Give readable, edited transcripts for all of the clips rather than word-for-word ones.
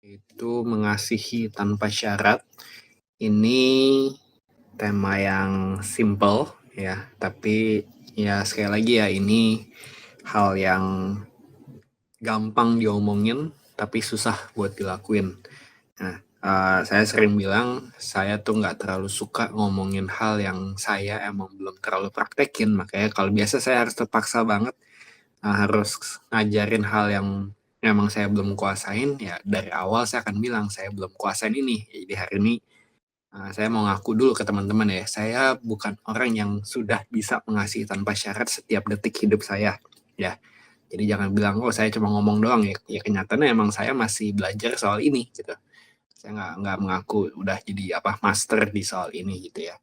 Itu mengasihi tanpa syarat. Ini tema yang simple ya, tapi ya sekali lagi ya ini hal yang gampang diomongin tapi susah buat dilakuin. Nah, saya sering bilang saya tuh nggak terlalu suka ngomongin hal yang saya emang belum terlalu praktekin, makanya kalau biasa saya harus terpaksa banget harus ngajarin hal yang emang saya belum kuasain. Ya dari awal saya akan bilang saya belum kuasain ini. Jadi hari ini saya mau ngaku dulu ke teman-teman ya, saya bukan orang yang sudah bisa mengasihi tanpa syarat setiap detik hidup saya, ya. Jadi jangan bilang, "Oh saya cuma ngomong doang," ya kenyataannya emang saya masih belajar soal ini gitu. Saya nggak mengaku udah jadi master di soal ini gitu ya.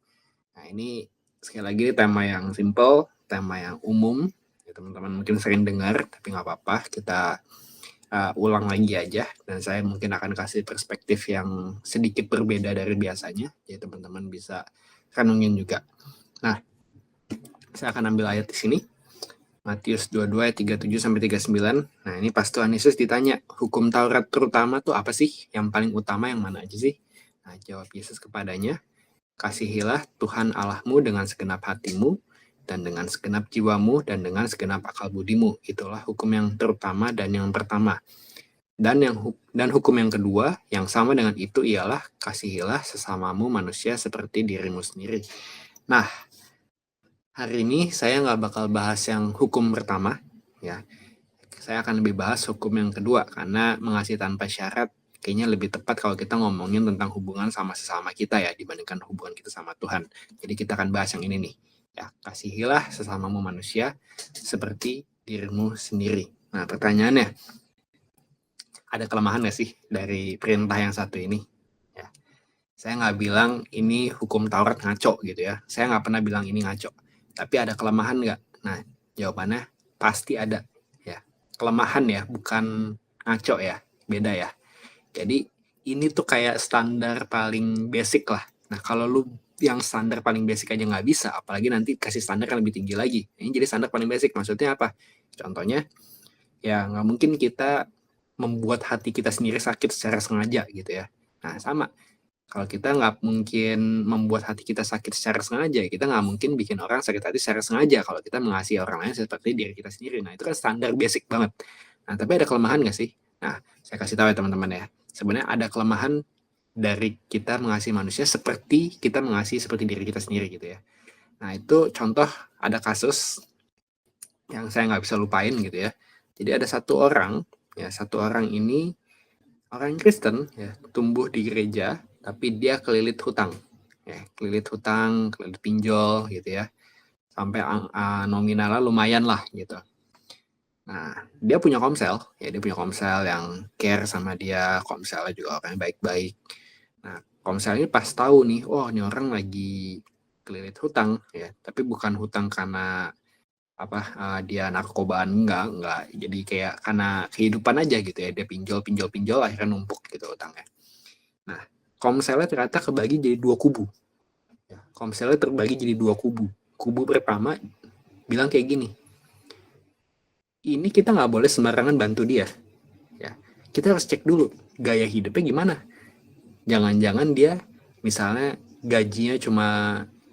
Nah ini sekali lagi tema yang simple, tema yang umum, ya teman-teman mungkin sering dengar tapi nggak apa-apa, kita ulang lagi aja, dan saya mungkin akan kasih perspektif yang sedikit berbeda dari biasanya, jadi teman-teman bisa renungin juga. Nah, saya akan ambil ayat di sini, Matius 22 ayat 37 sampai 39. Nah, ini pas Tuhan Yesus ditanya, hukum Taurat terutama tuh apa sih? Yang paling utama yang mana aja sih? Nah, jawab Yesus kepadanya, kasihilah Tuhan Allahmu dengan segenap hatimu, dan dengan segenap jiwamu, dan dengan segenap akal budimu. Itulah hukum yang terutama dan yang pertama. Dan hukum yang kedua yang sama dengan itu ialah kasihilah sesamamu manusia seperti dirimu sendiri. Nah, hari ini saya nggak bakal bahas yang hukum pertama, ya. Saya akan lebih bahas hukum yang kedua, karena mengasihi tanpa syarat kayaknya lebih tepat kalau kita ngomongin tentang hubungan sama sesama kita ya, dibandingkan hubungan kita sama Tuhan. Jadi kita akan bahas yang ini nih, ya. Kasihilah sesamamu manusia seperti dirimu sendiri. Nah, pertanyaannya, ada kelemahan nggak sih dari perintah yang satu ini? Ya, saya nggak bilang ini hukum Taurat ngaco gitu ya. Saya nggak pernah bilang ini ngaco. Tapi ada kelemahan nggak? Nah, jawabannya pasti ada. Ya, kelemahan ya, bukan ngaco ya, beda ya. Jadi ini tuh kayak standar paling basic lah. Nah, kalau lu yang standar paling basic aja nggak bisa, apalagi nanti kasih standar yang lebih tinggi lagi. Ini jadi standar paling basic, maksudnya apa? Contohnya, ya nggak mungkin kita membuat hati kita sendiri sakit secara sengaja gitu ya. Nah sama, kalau kita nggak mungkin membuat hati kita sakit secara sengaja, kita nggak mungkin bikin orang sakit hati secara sengaja kalau kita mengasihi orang lain seperti diri kita sendiri. Nah itu kan standar basic banget. Nah tapi ada kelemahan nggak sih? Nah saya kasih tahu ya teman-teman ya, sebenarnya ada kelemahan dari kita mengasihi manusia seperti kita mengasihi seperti diri kita sendiri gitu ya. Nah itu contoh, ada kasus yang saya nggak bisa lupain gitu ya. Jadi ada satu orang, ya satu orang ini orang Kristen ya, tumbuh di gereja tapi dia kelilit hutang. Ya, kelilit hutang, kelilit pinjol gitu ya. Sampai nominalnya lumayan lah gitu. Nah, dia punya komsel, ya dia punya komsel yang care sama dia, komselnya juga orang yang baik-baik. Nah, komsel ini pas tahu nih, oh ini orang lagi kelilit hutang ya, tapi bukan hutang karena dia narkobaan, enggak, jadi kayak karena kehidupan aja gitu ya, dia pinjol akhirnya numpuk gitu utangnya. Nah, komselnya ternyata kebagi jadi dua kubu ya. Komselnya terbagi jadi dua kubu pertama bilang kayak gini, ini kita nggak boleh sembarangan bantu dia ya, kita harus cek dulu gaya hidupnya gimana. Jangan-jangan dia misalnya gajinya cuma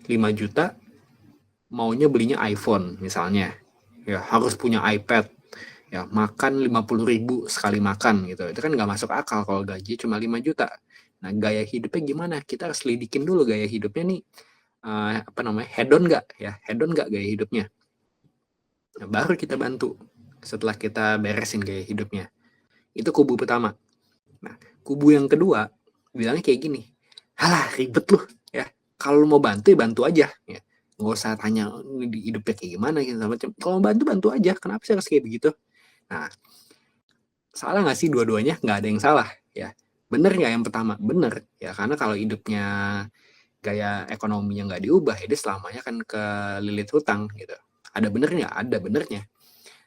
5 juta, maunya belinya iPhone misalnya, ya harus punya iPad, ya makan 50.000 sekali makan gitu, itu kan nggak masuk akal kalau gaji cuma 5 juta. Nah gaya hidupnya gimana, kita harus lidikin dulu gaya hidupnya nih, hedon nggak ya, hedon nggak gaya hidupnya. Nah, baru kita bantu setelah kita beresin gaya hidupnya. Itu kubu pertama. Nah kubu yang kedua bilangnya kayak gini, halah ribet lu ya, kalau lu mau bantu ya bantu aja ya, nggak usah tanya hidupnya kayak gimana gitu macam, kalau mau bantu aja, kenapa sih harus kayak begitu. Nah, salah nggak sih dua-duanya? Nggak ada yang salah ya. Bener nggak yang pertama? Bener ya, karena kalau hidupnya gaya ekonominya nggak diubah ya dia selamanya kan kelilit hutang gitu. Ada benernya? Ada benernya.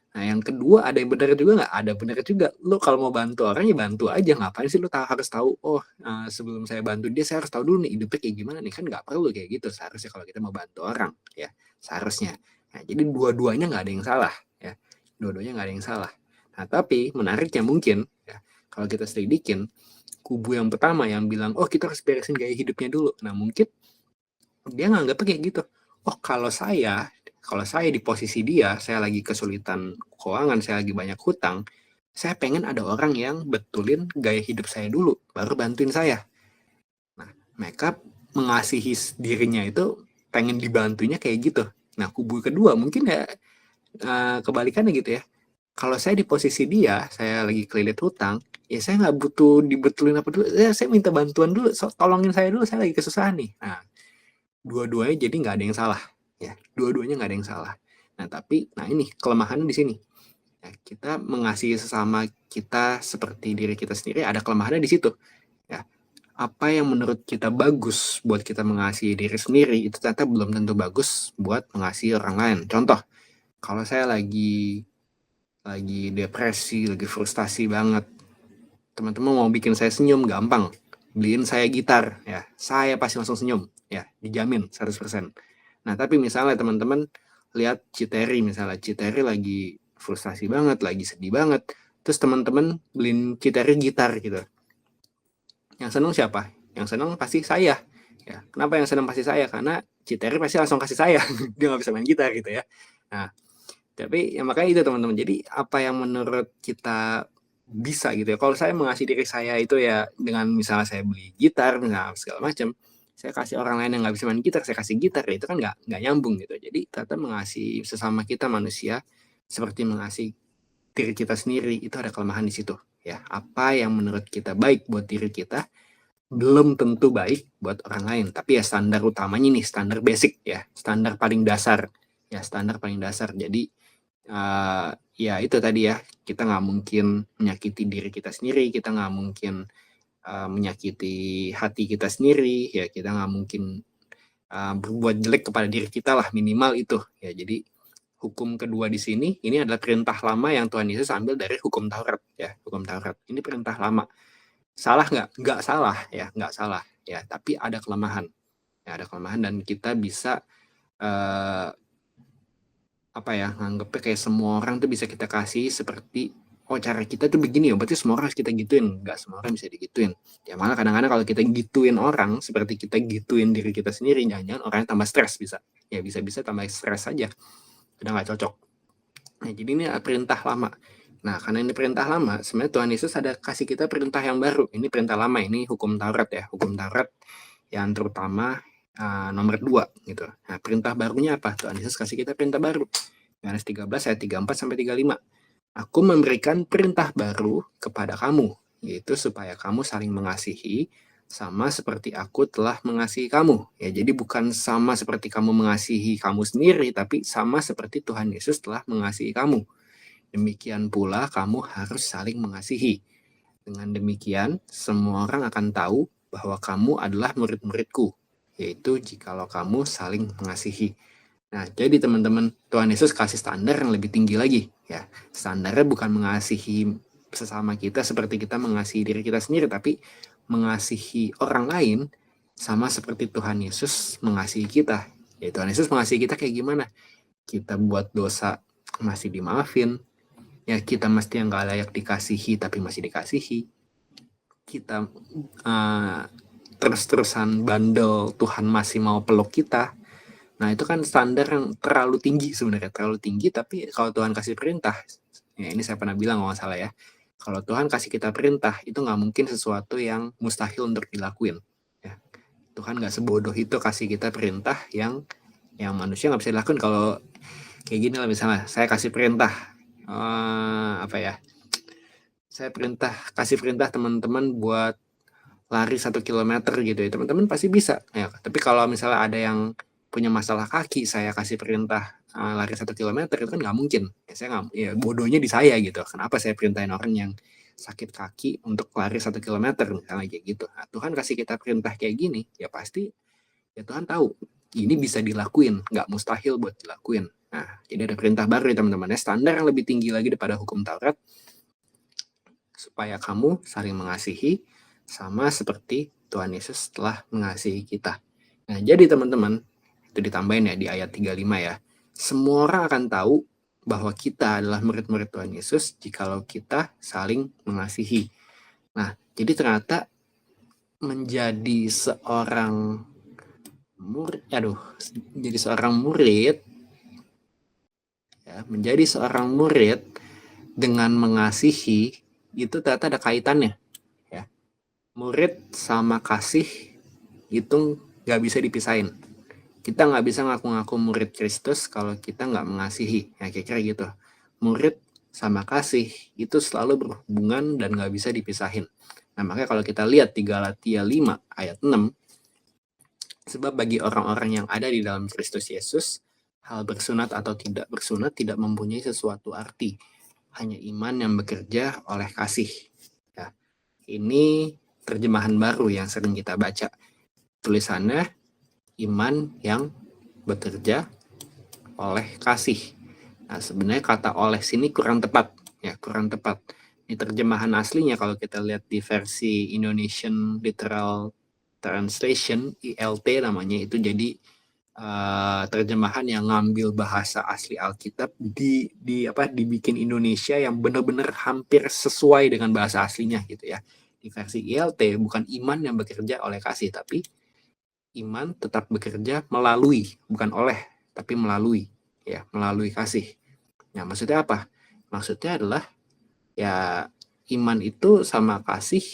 Nah yang kedua, ada yang bener juga nggak? Ada bener juga. Lo kalau mau bantu orang ya bantu aja, ngapain sih lo harus tahu, oh sebelum saya bantu dia saya harus tahu dulu nih hidupnya kayak gimana nih, kan nggak perlu kayak gitu seharusnya kalau kita mau bantu orang ya, seharusnya. Nah, jadi dua-duanya nggak ada yang salah ya, dua-duanya nggak ada yang salah. Nah tapi menariknya mungkin ya, kalau kita selidikin, kubu yang pertama yang bilang, oh kita harus beresin gaya hidupnya dulu. Nah mungkin dia nganggapnya kayak gitu. Oh kalau saya di posisi dia, saya lagi kesulitan keuangan, saya lagi banyak hutang, saya pengen ada orang yang betulin gaya hidup saya dulu, baru bantuin saya. Nah, mereka mengasihi dirinya itu pengen dibantunya kayak gitu. Nah, kubu kedua mungkin ya kebalikannya gitu ya. Kalau saya di posisi dia, saya lagi kelilit hutang, ya saya nggak butuh dibetulin apa dulu, saya minta bantuan dulu, tolongin saya dulu, saya lagi kesusahan nih. Nah, dua-duanya jadi nggak ada yang salah, ya. Dua-duanya nggak ada yang salah. Nah, tapi, ini kelemahannya di sini. Ya, kita mengasihi sesama kita seperti diri kita sendiri, ada kelemahannya di situ. Ya, apa yang menurut kita bagus buat kita mengasihi diri sendiri, itu ternyata belum tentu bagus buat mengasihi orang lain. Contoh, kalau saya lagi depresi, lagi frustasi banget, teman-teman mau bikin saya senyum gampang, beliin saya gitar, ya saya pasti langsung senyum, ya dijamin 100%. Nah tapi misalnya teman-teman lihat Citeri, misalnya Citeri lagi frustasi banget, lagi sedih banget, terus teman-teman beliin Citeri gitar gitu, yang seneng siapa? Yang seneng pasti saya. Ya, kenapa yang seneng pasti saya? Karena Citeri pasti langsung kasih saya, dia nggak bisa main gitar gitu ya. Nah tapi ya makanya itu teman-teman, jadi apa yang menurut kita bisa gitu ya. Kalau saya mengasihi diri saya itu ya dengan misalnya saya beli gitar, misalnya segala macam, saya kasih orang lain yang nggak bisa main gitar, saya kasih gitar, ya itu kan nggak nyambung gitu. Jadi ternyata mengasihi sesama kita manusia seperti mengasihi diri kita sendiri, itu ada kelemahan di situ ya. Apa yang menurut kita baik buat diri kita belum tentu baik buat orang lain, tapi ya standar utamanya nih, standar basic ya, standar paling dasar ya, standar paling dasar. Jadi ya itu tadi ya, kita nggak mungkin menyakiti diri kita sendiri, kita nggak mungkin menyakiti hati kita sendiri, ya kita nggak mungkin berbuat jelek kepada diri kita lah, minimal itu ya. Jadi hukum kedua di sini ini adalah perintah lama yang Tuhan Yesus ambil dari hukum Taurat ya, hukum Taurat ini perintah lama. Salah nggak? Nggak salah ya, nggak salah ya, tapi ada kelemahan ya, ada kelemahan, dan kita bisa apa ya, nganggepnya kayak semua orang tuh bisa kita kasih seperti, oh cara kita tuh begini ya, berarti semua orang harus kita gituin. Nggak semua orang bisa digituin. Ya malah kadang-kadang kalau kita gituin orang seperti kita gituin diri kita sendiri, jangan-jangan orangnya tambah stres bisa. Ya bisa-bisa tambah stres aja. Udah nggak cocok. Nah jadi ini perintah lama. Nah karena ini perintah lama, sebenarnya Tuhan Yesus ada kasih kita perintah yang baru. Ini perintah lama, ini hukum Taurat ya. Hukum Taurat yang terutama nomor 2 gitu. Nah perintah barunya apa? Tuhan Yesus kasih kita perintah baru. Yohanes 13 ayat 34 sampai 35. Aku memberikan perintah baru kepada kamu, yaitu supaya kamu saling mengasihi sama seperti aku telah mengasihi kamu. Ya, jadi bukan sama seperti kamu mengasihi kamu sendiri, tapi sama seperti Tuhan Yesus telah mengasihi kamu. Demikian pula kamu harus saling mengasihi. Dengan demikian, semua orang akan tahu bahwa kamu adalah murid-muridku, yaitu jikalau kamu saling mengasihi. Nah, jadi teman-teman, Tuhan Yesus kasih standar yang lebih tinggi lagi ya. Standarnya bukan mengasihi sesama kita seperti kita mengasihi diri kita sendiri, tapi mengasihi orang lain sama seperti Tuhan Yesus mengasihi kita. Ya, Tuhan Yesus mengasihi kita kayak gimana? Kita buat dosa masih dimaafin. Ya, kita mesti yang gak layak dikasihi tapi masih dikasihi. Kita terus-terusan bandel, Tuhan masih mau peluk kita. Nah itu kan standar yang terlalu tinggi sebenarnya, terlalu tinggi. Tapi kalau Tuhan kasih perintah, ya ini saya pernah bilang kalau nggak salah ya, kalau Tuhan kasih kita perintah, itu nggak mungkin sesuatu yang mustahil untuk dilakuin. Ya. Tuhan nggak sebodoh itu kasih kita perintah yang manusia nggak bisa dilakuin. Kalau kayak gini lah misalnya, saya kasih perintah, saya kasih perintah teman-teman buat lari 1 kilometer gitu ya, teman-teman pasti bisa ya. Tapi kalau misalnya ada yang punya masalah kaki, saya kasih perintah lari 1 kilometer, itu kan nggak mungkin ya. Saya nggak, ya bodohnya di saya gitu, kenapa saya perintahin orang yang sakit kaki untuk lari 1 kilometer misalnya kayak gitu. Nah, Tuhan kasih kita perintah kayak gini, ya pasti ya Tuhan tahu ini bisa dilakuin, nggak mustahil buat dilakuin. Nah jadi ada perintah baru ya teman-teman ya, standar yang lebih tinggi lagi daripada hukum Taurat, supaya kamu saling mengasihi sama seperti Tuhan Yesus telah mengasihi kita. Nah, jadi teman-teman, itu ditambahin ya di ayat 35 ya. Semua orang akan tahu bahwa kita adalah murid-murid Tuhan Yesus jikalau kita saling mengasihi. Nah, jadi ternyata menjadi seorang murid ya, menjadi seorang murid dengan mengasihi itu ternyata ada kaitannya ya. Murid sama kasih itu nggak bisa dipisahin. Kita nggak bisa ngaku-ngaku murid Kristus kalau kita nggak mengasihi, ya kira-kira gitu. Murid sama kasih itu selalu berhubungan dan nggak bisa dipisahin. Nah, makanya kalau kita lihat di Galatia 5 ayat 6, sebab bagi orang-orang yang ada di dalam Kristus Yesus, hal bersunat atau tidak bersunat tidak mempunyai sesuatu arti. Hanya iman yang bekerja oleh kasih. Ya. Ini terjemahan baru yang sering kita baca. Tulisannya iman yang bekerja oleh kasih. Nah, sebenarnya kata oleh sini kurang tepat. Ya, kurang tepat. Ini terjemahan aslinya kalau kita lihat di versi Indonesian Literal Translation, ILT namanya, itu jadi terjemahan yang ngambil bahasa asli Alkitab dibikin Indonesia yang benar-benar hampir sesuai dengan bahasa aslinya gitu ya. Di versi ILT bukan iman yang bekerja oleh kasih, tapi iman tetap bekerja melalui, bukan oleh, tapi melalui, ya, melalui kasih. Nah, maksudnya apa? Maksudnya adalah ya iman itu sama kasih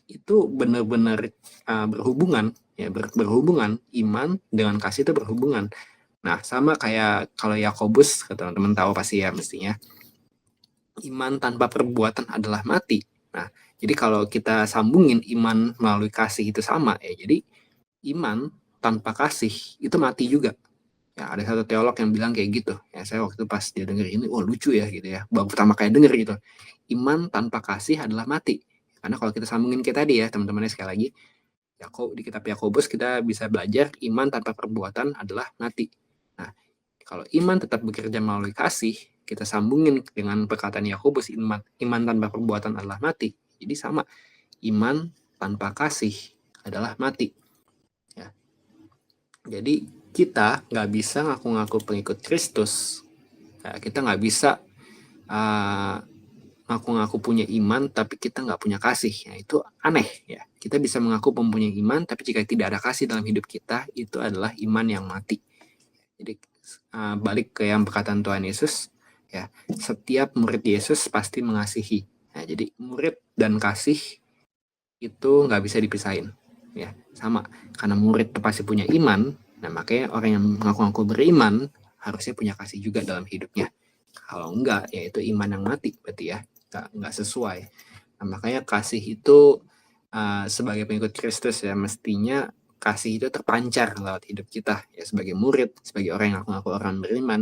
itu benar-benar berhubungan, ya, berhubungan. Iman dengan kasih itu berhubungan. Nah, sama kayak kalau Yakobus, teman-teman tahu pasti ya mestinya, iman tanpa perbuatan adalah mati. Nah, jadi kalau kita sambungin iman melalui kasih itu sama ya. Jadi iman tanpa kasih itu mati juga. Ya, ada satu teolog yang bilang kayak gitu. Ya, saya waktu pas dia denger ini, wah lucu ya gitu ya. Baru pertama kali denger gitu. Iman tanpa kasih adalah mati. Karena kalau kita sambungin kayak tadi ya, teman-temannya sekali lagi, di kitab Yakobus kita bisa belajar iman tanpa perbuatan adalah mati. Nah, kalau iman tetap bekerja melalui kasih, kita sambungin dengan perkataan Yakobus, iman tanpa perbuatan adalah mati. Jadi sama, iman tanpa kasih adalah mati. Ya. Jadi kita nggak bisa ngaku-ngaku pengikut Kristus. Ya, kita nggak bisa ngaku-ngaku punya iman tapi kita nggak punya kasih. Ya, itu aneh ya. Kita bisa mengaku mempunyai iman tapi jika tidak ada kasih dalam hidup kita, itu adalah iman yang mati. Jadi balik ke yang perkataan Tuhan Yesus, ya, setiap murid Yesus pasti mengasihi. Nah, jadi murid dan kasih itu nggak bisa dipisahin. Ya, sama. Karena murid itu pasti punya iman, nah makanya orang yang mengaku-ngaku beriman harusnya punya kasih juga dalam hidupnya. Kalau enggak, ya itu iman yang mati berarti ya. Nggak sesuai. Nah, makanya kasih itu sebagai pengikut Kristus ya, mestinya kasih itu terpancar lewat hidup kita ya, sebagai murid, sebagai orang yang ngaku-ngaku orang beriman.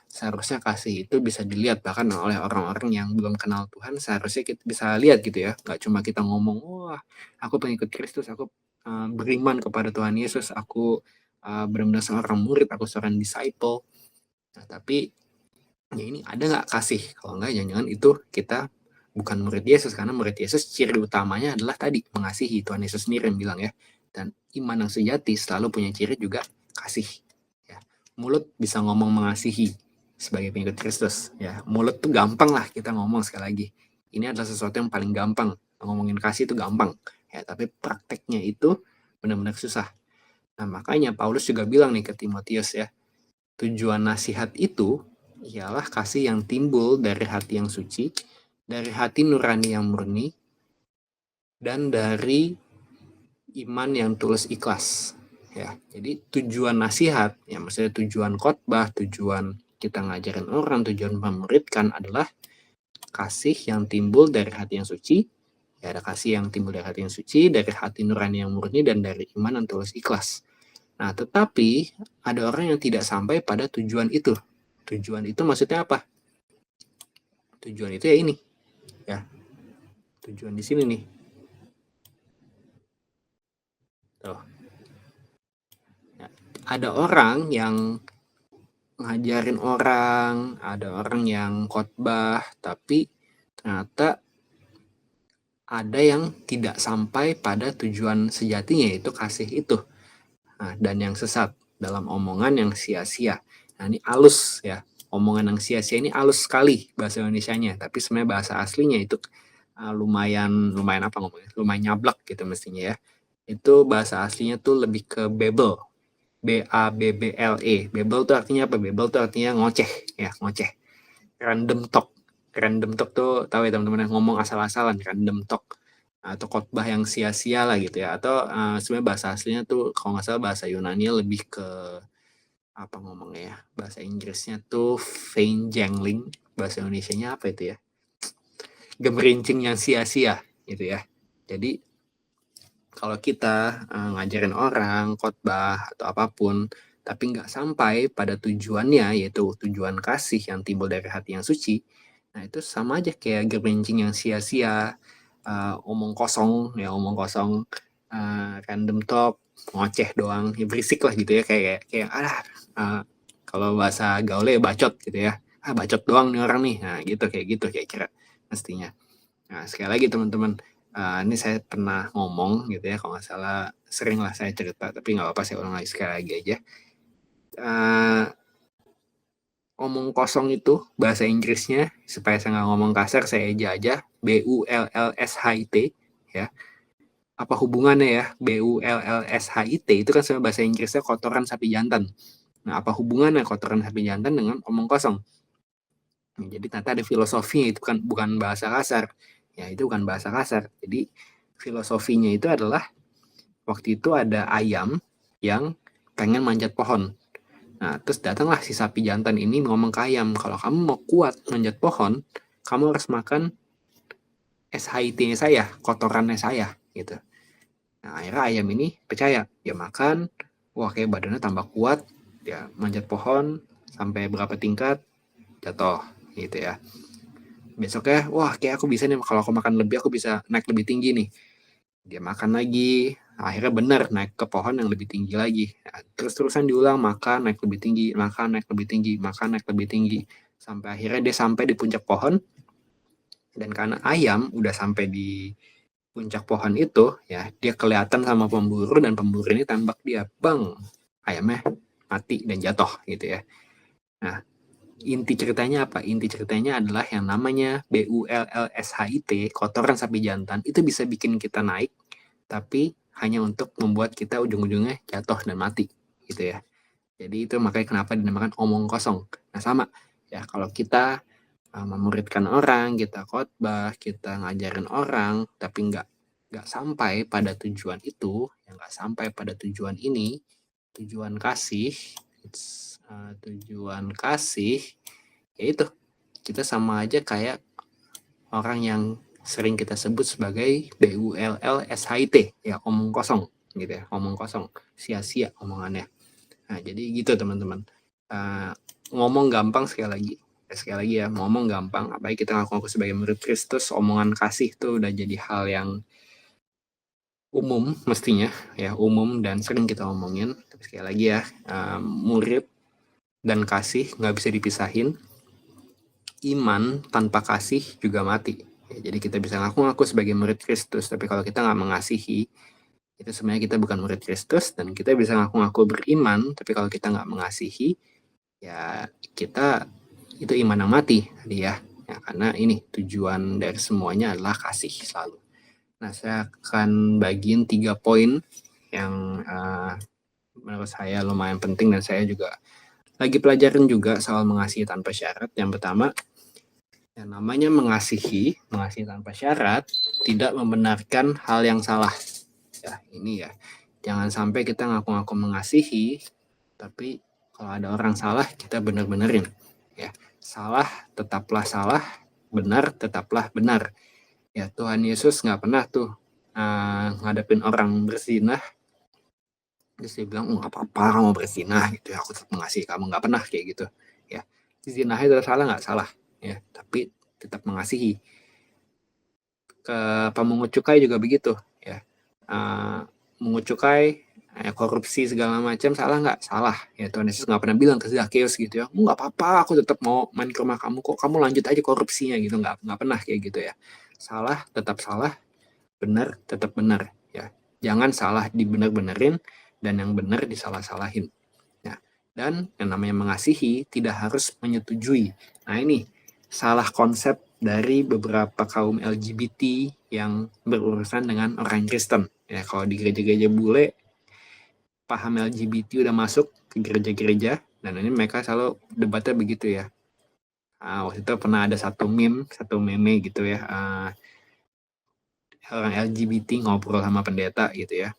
Seharusnya kasih itu bisa dilihat bahkan oleh orang-orang yang belum kenal Tuhan. Seharusnya kita bisa lihat gitu ya, nggak cuma kita ngomong, wah aku pengikut Kristus, aku beriman kepada Tuhan Yesus, aku benar-benar seorang murid, aku seorang disciple. Nah, tapi ya ini ada nggak kasih? Kalau nggak, jangan-jangan itu kita bukan murid Yesus, karena murid Yesus ciri utamanya adalah tadi mengasihi. Tuhan Yesus sendiri yang bilang ya. Dan iman yang sejati selalu punya ciri juga kasih. Ya. Mulut bisa ngomong mengasihi sebagai pengikut Kristus. Ya, mulut tuh gampang lah kita ngomong sekali lagi. Ini adalah sesuatu yang paling gampang. Ngomongin kasih itu gampang. Ya, tapi prakteknya itu benar-benar susah. Nah, makanya Paulus juga bilang nih ke Timotius ya, tujuan nasihat itu ialah kasih yang timbul dari hati yang suci, dari hati nurani yang murni, dan dari iman yang tulus ikhlas. Ya, jadi tujuan nasihat, ya maksudnya tujuan khotbah, tujuan kita ngajarin orang, tujuan memuridkan adalah kasih yang timbul dari hati yang suci. Ya, ada kasih yang timbul dari hati yang suci, dari hati nurani yang murni, dan dari iman yang tulus ikhlas. Nah, tetapi ada orang yang tidak sampai pada tujuan itu. Tujuan itu maksudnya apa? Tujuan itu ya ini. Ya. Tujuan di sini nih. Tuh. Ya. Ada orang yang ngajarin orang, ada orang yang khotbah, tapi ternyata ada yang tidak sampai pada tujuan sejatinya, yaitu kasih itu. Nah, dan yang sesat dalam omongan yang sia-sia. Nah, ini halus ya. Omongan yang sia-sia ini halus sekali bahasa Indonesianya, tapi sebenarnya bahasa aslinya itu lumayan apa ngomongnya, lumayan nyablak gitu mestinya ya. Itu bahasa aslinya tuh lebih ke bebel, BABBLE. Bebel tuh artinya apa? Bebel tuh artinya ngoceh ya, ngoceh. Random talk. Random talk tuh tahu ya teman-teman, ngomong asal-asalan, random talk. Atau khotbah yang sia-sia lah gitu ya. Atau sebenarnya bahasa aslinya tuh kalau nggak salah bahasa Yunani lebih ke apa ngomongnya ya. Bahasa Inggrisnya tuh vain jangling. Bahasa Indonesianya apa itu ya? Gemerincing yang sia-sia gitu ya. Jadi kalau kita ngajarin orang khotbah atau apapun tapi nggak sampai pada tujuannya, yaitu tujuan kasih yang timbul dari hati yang suci, nah itu sama aja kayak gemerincing yang sia-sia, omong kosong ya, omong kosong, random talk, ngoceh doang ya, berisik lah gitu ya, kayak kalau bahasa gaulnya bacot gitu ya, bacot doang nih orang nih, nah gitu, kayak gitu kira-kira mestinya. Nah sekali lagi teman-teman, ini saya pernah ngomong gitu ya, kalau nggak salah sering lah saya cerita, tapi nggak apa-apa saya ulang lagi sekali lagi aja. Omong kosong itu bahasa Inggrisnya, supaya saya nggak ngomong kasar saya eja aja, BULLSHIT ya. Apa hubungannya ya, BULLSHIT itu kan sebenarnya bahasa Inggrisnya kotoran sapi jantan. Nah apa hubungannya kotoran sapi jantan dengan omong kosong? Jadi ternyata ada filosofinya, itu bukan bahasa kasar ya, itu bukan bahasa kasar. Jadi filosofinya itu adalah, waktu itu ada ayam yang pengen manjat pohon. Nah, terus datanglah si sapi jantan ini ngomong ke ayam, kalau kamu mau kuat manjat pohon, kamu harus makan SHIT-nya saya, kotorannya saya, gitu. Nah, akhirnya ayam ini percaya, dia makan, wah kayak badannya tambah kuat, dia manjat pohon, sampai berapa tingkat, jatuh, gitu ya. Besoknya, wah kayak aku bisa nih, kalau aku makan lebih, aku bisa naik lebih tinggi nih. Dia makan lagi, akhirnya benar naik ke pohon yang lebih tinggi lagi. Nah, terus-terusan diulang, makan naik lebih tinggi, makan naik lebih tinggi, makan naik lebih tinggi, sampai akhirnya dia sampai di puncak pohon. Dan karena ayam udah sampai di puncak pohon itu ya, dia kelihatan sama pemburu, dan pemburu ini tembak dia, bang, ayamnya mati dan jatuh gitu ya. Nah, inti ceritanya apa? Inti ceritanya adalah yang namanya BULLSHIT, kotoran sapi jantan, itu bisa bikin kita naik, tapi hanya untuk membuat kita ujung-ujungnya jatuh dan mati gitu ya. Jadi itu makanya kenapa dinamakan omong kosong. Nah sama ya, kalau kita memuridkan orang, kita khotbah, kita ngajarin orang, tapi nggak sampai pada tujuan itu, yang nggak sampai pada tujuan ini, tujuan kasih, tujuan kasih, ya itu kita sama aja kayak orang yang sering kita sebut sebagai BULLSHIT ya, omong kosong gitu ya, omong kosong, sia-sia omongannya. Nah jadi gitu teman-teman, ngomong gampang, sekali lagi ya, ngomong gampang, apalagi kita ngaku-ngaku sebagai murid Kristus, omongan kasih tuh udah jadi hal yang umum mestinya ya, umum dan sering kita omongin. Tapi sekali lagi ya, murid dan kasih nggak bisa dipisahin. Iman tanpa kasih juga mati ya, jadi kita bisa ngaku-ngaku sebagai murid Kristus, tapi kalau kita nggak mengasihi, itu sebenarnya kita bukan murid Kristus. Dan kita bisa ngaku-ngaku beriman, tapi kalau kita nggak mengasihi, ya kita itu iman yang mati tadi ya. Karena ini tujuan dari semuanya adalah kasih selalu. Nah, saya akan bagiin 3 poin yang menurut saya lumayan penting, dan saya juga lagi pelajarin juga soal mengasihi tanpa syarat. Yang pertama, yang namanya mengasihi tanpa syarat tidak membenarkan hal yang salah. Ya, ini ya. Jangan sampai kita ngaku-ngaku mengasihi, tapi kalau ada orang salah, kita bener-benerin. Ya, salah tetaplah salah, benar tetaplah benar. Ya, Tuhan Yesus nggak pernah tuh ngadepin orang berzinah, terus dia bilang, nggak apa-apa kamu berzinah gitu ya, aku tetap mengasihi kamu. Nggak pernah kayak gitu. Ya, zinah itu salah nggak salah, ya, tapi tetap mengasihi. Ke pemungut cukai juga begitu ya. Mungut cukai, korupsi segala macam, salah nggak? Salah ya. Tuhan Yesus nggak pernah bilang ke Zakheus gitu ya, nggak apa-apa, aku tetap mau main ke rumah kamu kok, kamu lanjut aja korupsinya gitu. Nggak pernah kayak gitu ya. Salah tetap salah, benar tetap benar ya. Jangan salah dibener-benerin, dan yang benar disalah-salahin ya. Dan yang namanya mengasihi tidak harus menyetujui. Nah ini salah konsep dari beberapa kaum LGBT yang berurusan dengan orang Kristen. Ya, kalau di gereja-gereja bule, paham LGBT udah masuk ke gereja-gereja, dan ini mereka selalu debatnya begitu ya. Waktu itu pernah ada satu meme gitu ya, orang LGBT ngobrol sama pendeta gitu ya.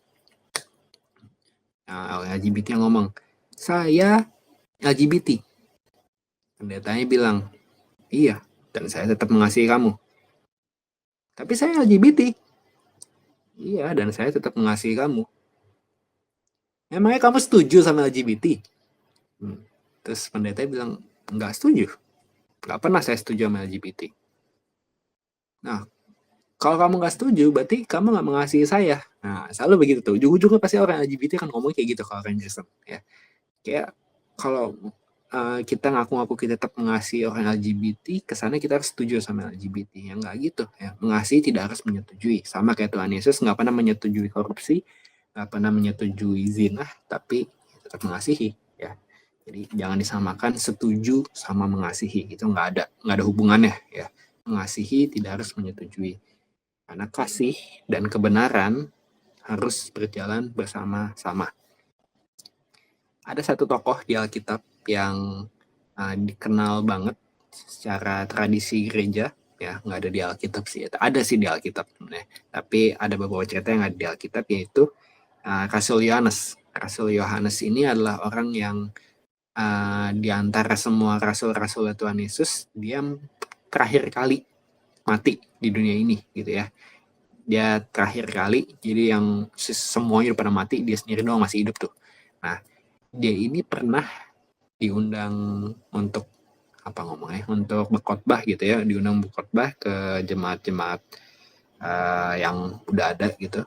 Orang LGBT yang ngomong, saya LGBT. Pendetanya bilang, iya, dan saya tetap mengasihi kamu. Tapi saya LGBT. Iya, dan saya tetap mengasihi kamu. Emangnya kamu setuju sama LGBT? Terus pendeta bilang, enggak setuju. Enggak pernah saya setuju sama LGBT. Nah, kalau kamu nggak setuju, berarti kamu nggak mengasihi saya. Nah, selalu begitu tuh. Ujung-ujungnya pasti orang LGBT kan ngomong kayak gitu kalau orang Kristen. Ya. Kayak kalau kita ngaku-ngaku kita tetap mengasihi orang LGBT, kesannya kita harus setuju sama LGBT. Ya nggak gitu. Ya. Mengasihi tidak harus menyetujui. Sama kayak Tuhan Yesus nggak pernah menyetujui korupsi, nggak pernah menyetujui zina, tapi tetap mengasihi. Ya. Jadi jangan disamakan setuju sama mengasihi. Itu nggak ada hubungannya. Ya. Mengasihi tidak harus menyetujui. Karena kasih dan kebenaran harus berjalan bersama-sama. Ada satu tokoh di Alkitab yang dikenal banget secara tradisi gereja, ya nggak ada di Alkitab sih, ada sih di Alkitab sebenarnya, tapi ada beberapa cerita yang ada di Alkitab, yaitu Rasul Yohanes. Rasul Yohanes ini adalah orang yang di antara semua rasul-rasul Tuhan Yesus, dia terakhir kali mati di dunia ini gitu ya. Dia terakhir kali, jadi yang semuanya udah pada mati, dia sendiri doang masih hidup tuh. Nah, dia ini pernah diundang untuk untuk berkhotbah gitu ya, diundang berkhotbah ke jemaat-jemaat yang udah ada gitu.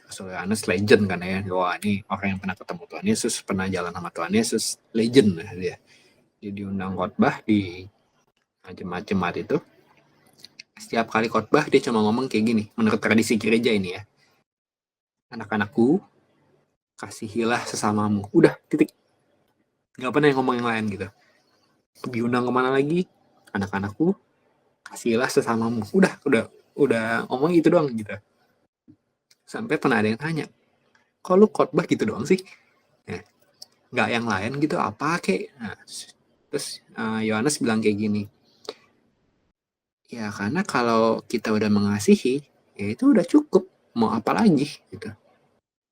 Rasul Yohanes legend kan ya, wah ini orang yang pernah ketemu Tuhan Yesus, pernah jalan sama Tuhan Yesus, legend dia. Dia diundang khotbah di jemaat-jemaat itu. Setiap kali khotbah dia cuma ngomong kayak gini, menurut tradisi gereja ini ya, anak-anakku, kasihilah sesamamu. Udah, titik. Gak pernah yang ngomong yang lain gitu. Diundang kemana lagi, anak-anakku, kasihilah sesamamu. Udah ngomong gitu doang gitu. Sampai pernah ada yang tanya, kok lu khotbah gitu doang sih? Ya, gak yang lain gitu, apa kek? Nah, terus Yohanes bilang kayak gini, ya karena kalau kita udah mengasihi, ya itu udah cukup. Mau apa lagi gitu.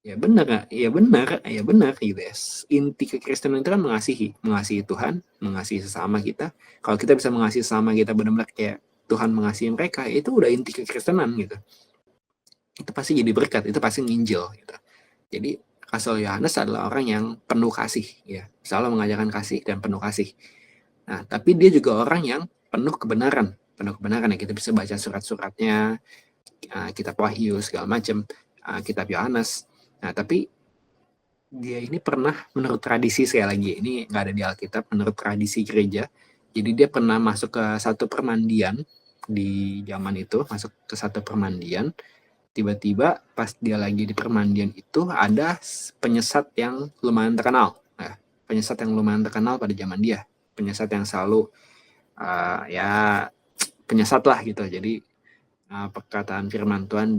Ya benar gitu ya. Inti kekristenan itu kan mengasihi Tuhan, mengasihi sesama kita. Kalau kita bisa mengasihi sesama kita benar-benar kayak Tuhan mengasihi mereka, itu udah inti kekristenan gitu. Itu pasti jadi berkat, itu pasti nginjil gitu. Jadi Rasul Yohanes adalah orang yang penuh kasih ya, selalu mengajarkan kasih dan penuh kasih. Nah, tapi dia juga orang yang penuh kebenaran ya. Kita bisa baca surat-suratnya, kitab Wahyu segala macam, kitab Yohanes. Nah, tapi dia ini pernah, menurut tradisi, sekali lagi ini nggak ada di Alkitab, menurut tradisi gereja, jadi dia pernah masuk ke satu permandian di zaman itu, masuk ke satu permandian, tiba-tiba pas dia lagi di permandian itu ada penyesat yang lumayan terkenal. Nah, penyesat yang lumayan terkenal pada zaman dia, penyesat yang selalu ya penyesat lah gitu. Jadi perkataan firman Tuhan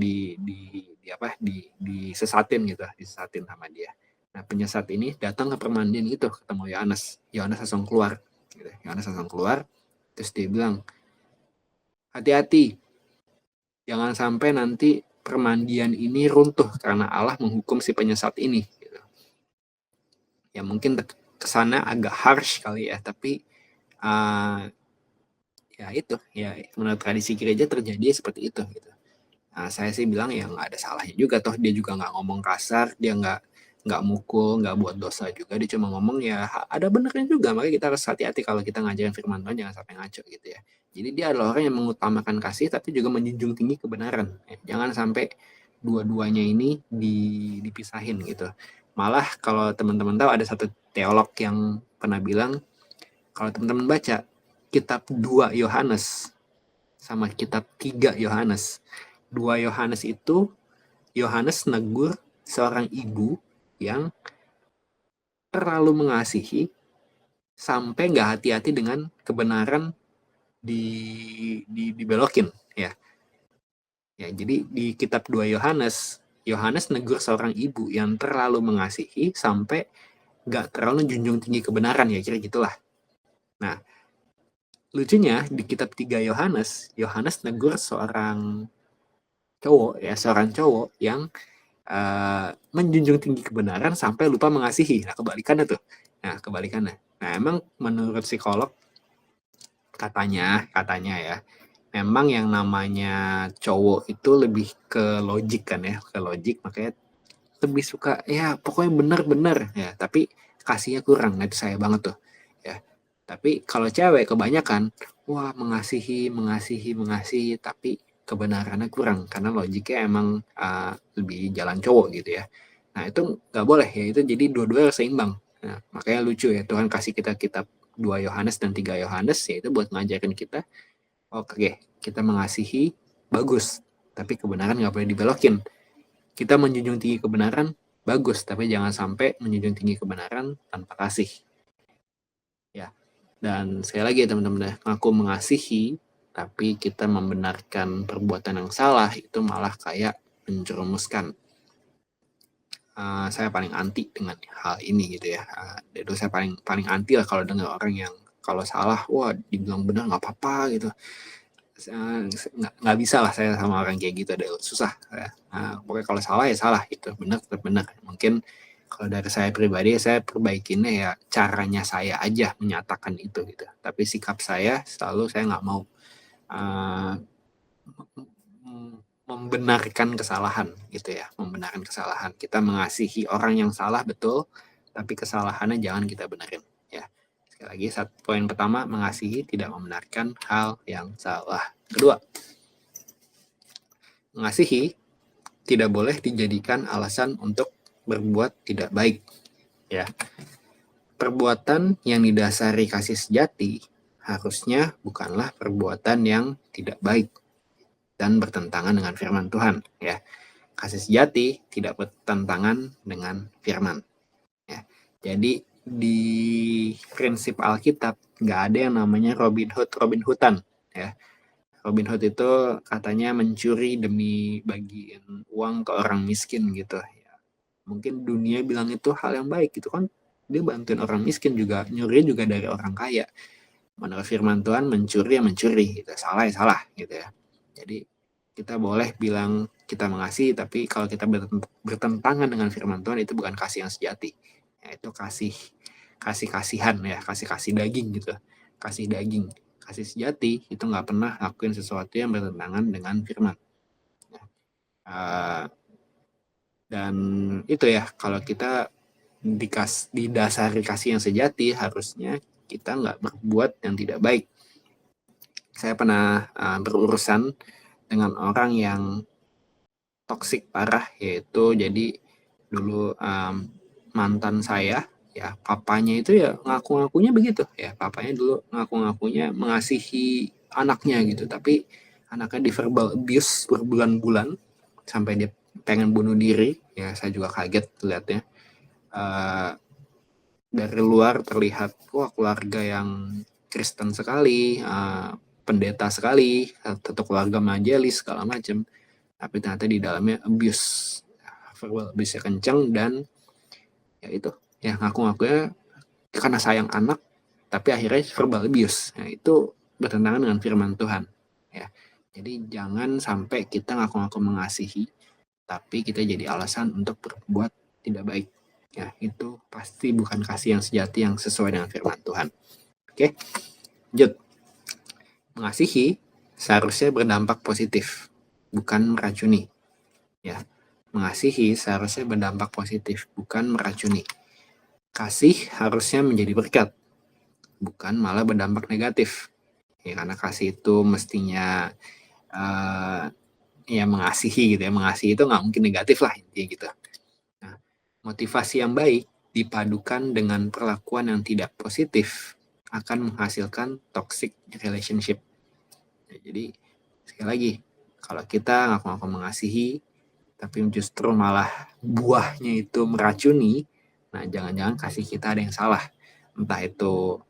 disesatin gitu, disesatin sama dia. Nah, penyesat ini datang ke permandian itu, ketemu Yohanes. Yohanes langsung keluar. Gitu. Yohanes langsung keluar, terus dia bilang, hati-hati, jangan sampai nanti permandian ini runtuh karena Allah menghukum si penyesat ini. Gitu. Ya mungkin kesana agak harsh kali ya, tapi ya itu, ya menurut tradisi gereja terjadi seperti itu. Gitu. Nah, saya sih bilang ya nggak ada salahnya juga, toh dia juga nggak ngomong kasar, dia nggak mukul, nggak buat dosa juga, dia cuma ngomong ya ada benernya juga. Makanya kita harus hati-hati kalau kita ngajarin firman Tuhan, jangan sampai ngaco gitu ya. Jadi dia adalah orang yang mengutamakan kasih tapi juga menjunjung tinggi kebenaran ya. Jangan sampai dua-duanya ini dipisahin gitu. Malah kalau teman-teman tahu, ada satu teolog yang pernah bilang, kalau teman-teman baca kitab 2 Yohanes sama kitab 3 Yohanes, 2 Yohanes itu, Yohanes negur seorang ibu yang terlalu mengasihi sampai nggak hati-hati dengan kebenaran dibelokin ya. Ya, jadi di kitab 2 Yohanes, Yohanes negur seorang ibu yang terlalu mengasihi sampai gak terlalu junjung tinggi kebenaran, ya kira gitulah. Nah, lucunya di kitab 3 Yohanes, Yohanes negur seorang cowok yang menjunjung tinggi kebenaran sampai lupa mengasihi. Nah, kebalikannya tuh. Nah, emang menurut psikolog katanya ya, memang yang namanya cowok itu lebih ke logik kan ya, makanya lebih suka ya pokoknya benar ya, tapi kasihnya kurang. Nah, itu saya banget tuh ya. Tapi kalau cewek kebanyakan wah mengasihi tapi kebenarannya kurang karena logiknya emang lebih jalan cowok gitu ya. Nah, itu nggak boleh ya, itu jadi dua-dua seimbang. Nah, makanya lucu ya, Tuhan kasih kita kitab 2 Yohanes dan 3 Yohanes yaitu buat ngajarin kita, oke, kita mengasihi bagus, tapi kebenaran nggak boleh dibelokin. Kita menjunjung tinggi kebenaran bagus, tapi jangan sampai menjunjung tinggi kebenaran tanpa kasih. Ya. Dan sekali lagi ya teman-teman, ngaku mengasihi tapi kita membenarkan perbuatan yang salah itu malah kayak menjerumuskan. Saya paling anti dengan hal ini gitu ya. Itu saya paling anti lah kalau dengar orang yang kalau salah, wah dibilang benar nggak apa-apa gitu. Nggak bisa lah saya sama orang kayak gitu, susah ya. Pokoknya kalau salah ya salah gitu, benar tetap benar. Mungkin kalau dari saya pribadi saya perbaikinnya ya caranya saya aja menyatakan itu gitu, tapi sikap saya selalu saya nggak mau membenarkan kesalahan gitu ya, membenarkan kesalahan. Kita mengasihi orang yang salah betul, tapi kesalahannya jangan kita benerin ya. Sekali lagi, poin pertama, mengasihi tidak membenarkan hal yang salah. Kedua, mengasihi tidak boleh dijadikan alasan untuk berbuat tidak baik ya. Perbuatan yang didasari kasih sejati harusnya bukanlah perbuatan yang tidak baik dan bertentangan dengan firman Tuhan ya. Kasih sejati tidak bertentangan dengan firman ya. Jadi di prinsip Alkitab nggak ada yang namanya Robin Hoodan ya. Robin Hood itu katanya mencuri demi bagiin uang ke orang miskin gitu ya. Mungkin dunia bilang itu hal yang baik gitu kan, dia bantuin orang miskin, juga nyuri juga dari orang kaya. Menurut firman Tuhan mencuri ya mencuri gitu, salah ya salah gitu ya. Jadi kita boleh bilang kita mengasihi, tapi kalau kita bertentangan dengan firman Tuhan itu bukan kasih yang sejati ya, itu kasihan ya, kasih daging gitu, kasih daging. Kasih sejati itu nggak pernah lakuin sesuatu yang bertentangan dengan firman. Dan itu ya, kalau kita didasari kasih yang sejati, harusnya kita nggak berbuat yang tidak baik. Saya pernah berurusan dengan orang yang toksik parah, yaitu jadi dulu mantan saya ya, papanya itu ya ngaku-ngakunya begitu ya, papanya dulu ngaku-ngakunya mengasihi anaknya gitu, tapi anaknya di verbal abuse berbulan-bulan sampai dia pengen bunuh diri ya. Saya juga kaget lihatnya. Dari luar terlihat wah keluarga yang Kristen sekali, pendeta sekali, satu keluarga majelis segala macam, tapi ternyata di dalamnya abuse, verbal abuse kenceng, dan ya itu ya ngaku-ngakunya karena sayang anak tapi akhirnya verbal abuse. Nah, itu bertentangan dengan firman Tuhan ya. Jadi jangan sampai kita ngaku-ngaku mengasihi tapi kita jadi alasan untuk berbuat tidak baik ya. Itu pasti bukan kasih yang sejati yang sesuai dengan firman Tuhan. Oke, lanjut. Mengasihi seharusnya berdampak positif, bukan meracuni ya. Mengasihi seharusnya berdampak positif, bukan meracuni. Kasih harusnya menjadi berkat, bukan malah berdampak negatif ya, karena kasih itu mestinya ya mengasihi gitu ya. Mengasihi itu nggak mungkin negatif lah intinya gitu. Nah, motivasi yang baik dipadukan dengan perlakuan yang tidak positif akan menghasilkan toxic relationship ya. Jadi sekali lagi, kalau kita ngaku-ngaku mengasihi tapi justru malah buahnya itu meracuni, nah jangan-jangan kasih kita ada yang salah. Entah itu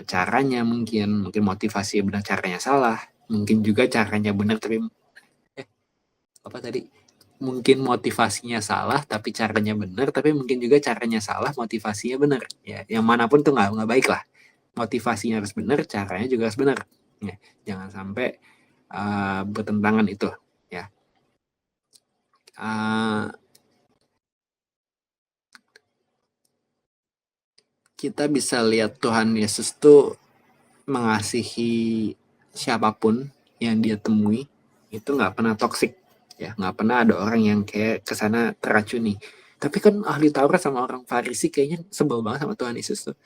caranya mungkin motivasi benar caranya salah, mungkin juga caranya benar tapi apa tadi? Mungkin motivasinya salah tapi caranya benar, tapi mungkin juga caranya salah motivasinya benar. Ya, yang manapun tuh nggak baik lah. Motivasinya harus benar, caranya juga harus benar. Ya, jangan sampai bertentangan itu. Ya, kita bisa lihat Tuhan Yesus tuh mengasihi siapapun yang dia temui itu nggak pernah toksik, ya nggak pernah ada orang yang kayak kesana teracuni. Tapi kan ahli Taurat sama orang Farisi kayaknya sebel banget sama Tuhan Yesus tuh.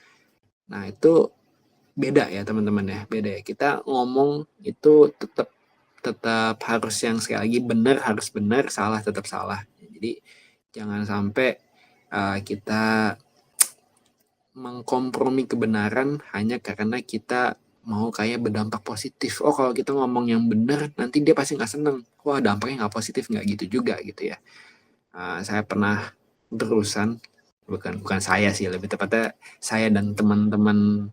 Nah itu beda ya teman-teman ya, beda ya. Kita ngomong itu tetap harus yang sekali lagi benar harus benar, salah tetap salah. Jadi jangan sampai kita mengkompromi kebenaran hanya karena kita mau kayak berdampak positif. Oh kalau kita ngomong yang benar nanti dia pasti nggak seneng. Wah dampaknya nggak positif, nggak gitu juga gitu ya. Saya pernah berurusan, bukan saya sih, lebih tepatnya saya dan teman-teman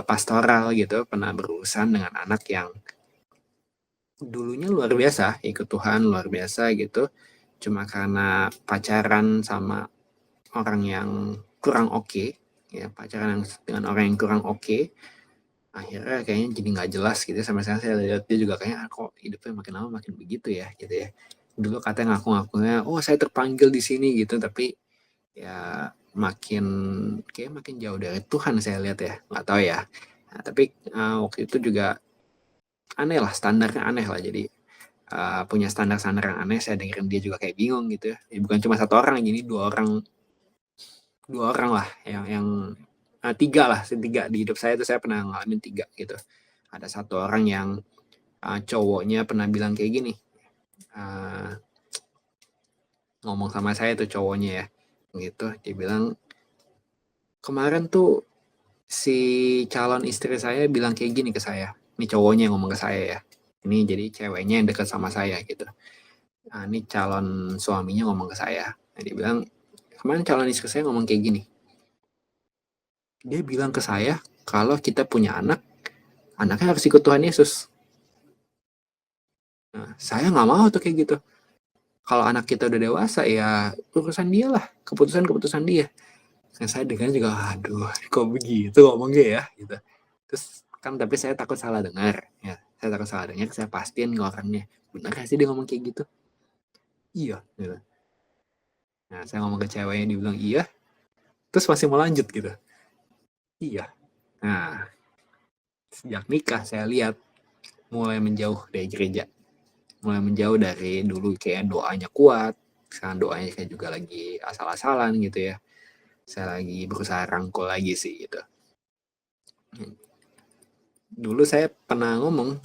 pastoral gitu pernah berurusan dengan anak yang dulunya luar biasa ikut Tuhan, luar biasa gitu. Cuma karena pacaran sama orang yang kurang oke, ya pacaran dengan orang yang kurang oke, akhirnya kayaknya jadi nggak jelas gitu. Sampai sekarang saya lihat dia juga kayaknya kok hidupnya makin lama makin begitu ya gitu ya. Dulu katanya ngaku-ngakunya oh saya terpanggil di sini gitu, tapi ya makin jauh dari Tuhan saya lihat ya, nggak tahu ya. Nah, tapi waktu itu juga aneh lah, standarnya aneh lah. Jadi punya standar-standar yang aneh. Saya dengerin dia juga kayak bingung gitu ya. Bukan cuma satu orang, jadi dua orang lah yang tiga lah, tiga di hidup saya itu saya pernah ngalamin tiga gitu. Ada satu orang yang cowoknya pernah bilang kayak gini, ngomong sama saya tuh cowoknya ya gitu, dia bilang kemarin tuh si calon istri saya bilang kayak gini ke saya. Ini cowoknya yang ngomong ke saya ya, ini jadi ceweknya yang dekat sama saya gitu. Ini calon suaminya ngomong ke saya. Nah, dia bilang kemarin calon istri saya ngomong kayak gini, dia bilang ke saya kalau kita punya anaknya harus ikut Tuhan Yesus. Nah, saya nggak mau tuh kayak gitu. Kalau anak kita udah dewasa ya urusan dia lah, keputusan dia. Dan saya dengar juga, aduh kok begitu ngomongnya ya gitu. Terus kan tapi saya takut salah dengar ya. Saya takut salah dengar, saya pastiin ke orangnya, benar gak sih dia ngomong kayak gitu? Iya gitu. Nah saya ngomong ke ceweknya, dia bilang iya. Terus masih mau lanjut gitu. Iya. Nah sejak nikah saya lihat mulai menjauh dari gereja. Mulai menjauh dari dulu kayak doanya kuat. Sekarang doanya kayak juga lagi asal-asalan gitu ya. Saya lagi berusaha rangkul lagi sih gitu. Dulu saya pernah ngomong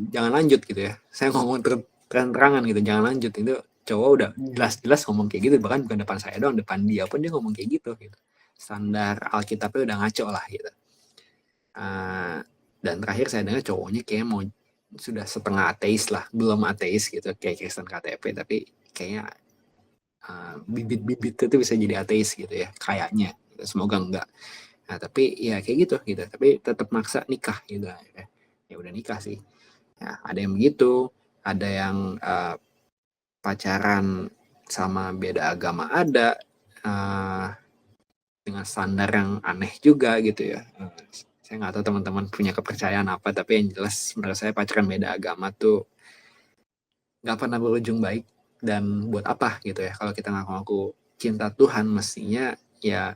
jangan lanjut gitu ya. Saya ngomong terang-terangan gitu, jangan lanjut. Itu cowok udah jelas-jelas ngomong kayak gitu, bahkan bukan depan saya doang, depan dia pun dia ngomong kayak gitu. Standar Alkitabnya udah ngaco lah gitu. Dan terakhir saya dengar cowoknya kayak mau sudah setengah ateis lah, belum ateis gitu kayak Kristen KTP, tapi kayaknya bibit-bibit itu bisa jadi ateis gitu ya kayaknya. Semoga enggak. Nah tapi ya kayak gitu tapi tetap maksa nikah gitu ya udah nikah sih ya. Ada yang begitu, ada yang pacaran sama beda agama, ada dengan standar yang aneh juga gitu ya. Saya nggak tahu teman-teman punya kepercayaan apa, tapi yang jelas menurut saya pacaran beda agama tuh nggak pernah berujung baik. Dan buat apa gitu ya, kalau kita ngaku-ngaku cinta Tuhan, mestinya ya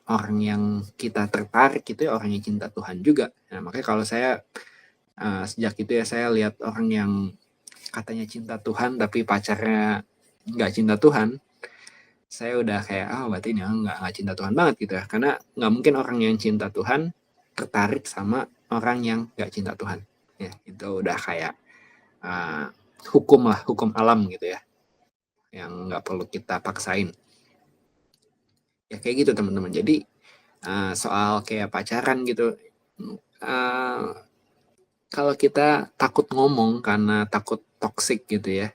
orang yang kita tertarik itu ya orang yang cinta Tuhan juga. Nah, makanya kalau saya sejak itu ya saya lihat orang yang katanya cinta Tuhan tapi pacarnya nggak cinta Tuhan, saya udah kayak berarti ini nggak cinta Tuhan banget gitu ya. Karena nggak mungkin orang yang cinta Tuhan tertarik sama orang yang nggak cinta Tuhan ya. Itu udah kayak hukum alam gitu ya, yang nggak perlu kita paksain ya kayak gitu teman-teman. Jadi soal kayak pacaran gitu, kalau kita takut ngomong karena takut toksik gitu ya,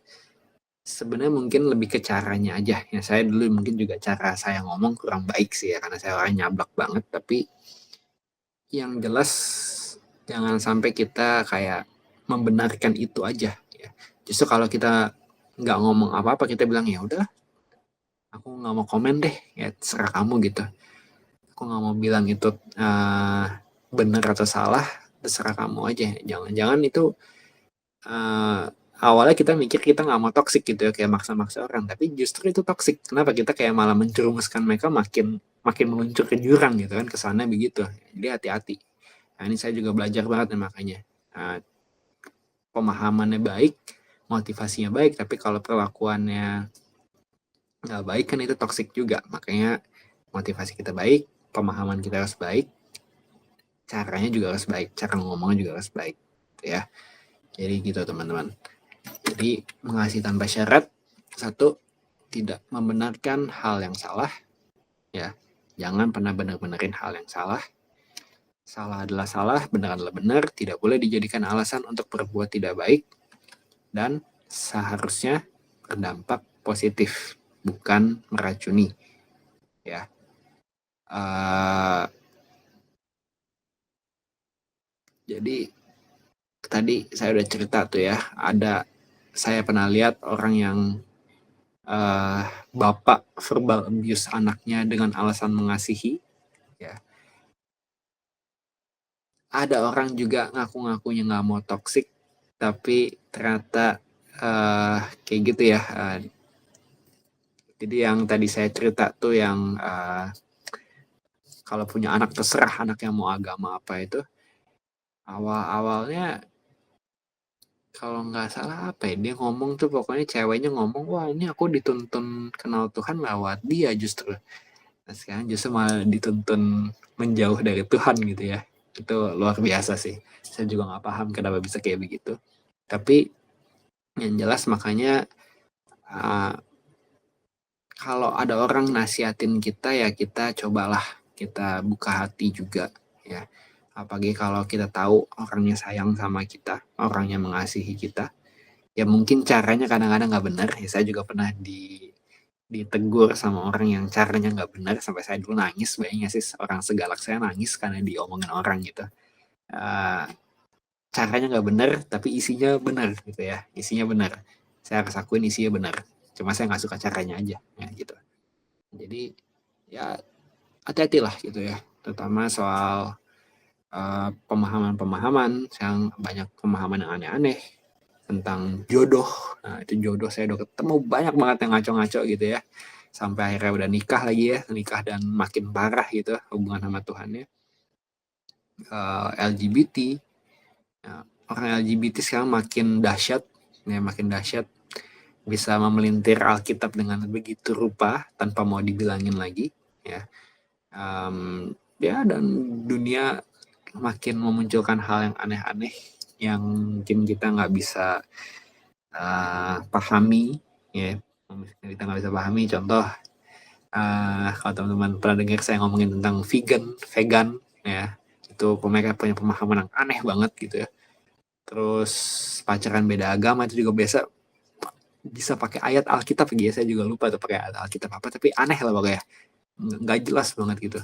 sebenarnya mungkin lebih ke caranya aja ya. Saya dulu mungkin juga cara saya ngomong kurang baik sih ya, karena saya orang nyablak banget. Tapi Yang jelas jangan sampai kita kayak membenarkan itu aja ya. Justru kalau kita nggak ngomong apa-apa, kita bilang ya udah, aku nggak mau komen deh, ya terserah kamu gitu. Aku nggak mau bilang itu benar atau salah, terserah kamu aja. Jangan-jangan itu awalnya kita mikir kita nggak mau toksik gitu ya, kayak maksa-maksa orang, tapi justru itu toksik. Kenapa kita kayak malah menjerumuskan mereka makin makin meluncur ke jurang gitu kan, kesannya begitu. Jadi hati-hati. Nah, ini saya juga belajar banget nih makanya. Nah, pemahamannya baik, motivasinya baik, tapi kalau perlakuannya nggak baik kan itu toksik juga. Makanya motivasi kita baik, pemahaman kita harus baik, caranya juga harus baik, cara ngomongnya juga harus baik, ya. Jadi gitu teman-teman. Jadi mengasihi tanpa syarat, satu, tidak membenarkan hal yang salah, ya. Jangan pernah benar-benarin hal yang salah. Salah adalah salah, benar adalah benar, tidak boleh dijadikan alasan untuk berbuat tidak baik, dan seharusnya berdampak positif, bukan meracuni, ya. Jadi tadi saya udah cerita tuh ya, saya pernah lihat orang yang bapak verbal abuse anaknya dengan alasan mengasihi, ya. Ada orang juga ngaku-ngakunya nggak mau toksik, tapi ternyata kayak gitu ya. Jadi yang tadi saya cerita tuh yang kalau punya anak terserah anak yang mau agama apa itu, awal-awalnya kalau nggak salah apa ya, dia ngomong tuh pokoknya ceweknya ngomong, wah ini aku dituntun kenal Tuhan lewat dia justru. Nah sekarang justru malah dituntun menjauh dari Tuhan gitu ya. Itu luar biasa sih. Saya juga nggak paham kenapa bisa kayak begitu. Tapi yang jelas makanya uh, kalau ada orang nasihatin kita ya kita cobalah kita buka hati juga ya. Apalagi kalau kita tahu orangnya sayang sama kita, orangnya mengasihi kita. Ya mungkin caranya kadang-kadang nggak benar. Ya saya juga pernah ditegur sama orang yang caranya nggak benar sampai saya dulu nangis. Bayangin sih orang segalak saya nangis karena diomongin orang gitu. Uh, Caranya nggak benar tapi isinya benar gitu ya, isinya benar, saya harus akuin isinya benar, cuma saya nggak suka caranya aja ya gitu. Jadi ya hati-hati lah gitu ya, terutama soal pemahaman-pemahaman yang banyak pemahaman yang aneh-aneh tentang jodoh. Nah itu jodoh saya udah ketemu banyak banget yang ngaco-ngaco gitu ya, sampai akhirnya udah nikah lagi ya, nikah dan makin parah gitu hubungan sama Tuhannya. LGBT, ya, orang LGBT sekarang makin dahsyat ya, makin dahsyat, bisa memelintir Alkitab dengan begitu rupa tanpa mau dibilangin lagi ya. Ya dan dunia makin memunculkan hal yang aneh-aneh yang mungkin kita nggak bisa pahami ya, kita nggak bisa pahami. Contoh kalau teman-teman pernah dengar saya ngomongin tentang vegan ya, itu mereka punya pemahaman yang aneh banget gitu ya. Terus pacaran beda agama itu juga bisa pakai ayat Alkitab gitu ya, saya juga lupa tuh pakai ayat Alkitab apa, tapi aneh lah pokoknya, nggak jelas banget gitu.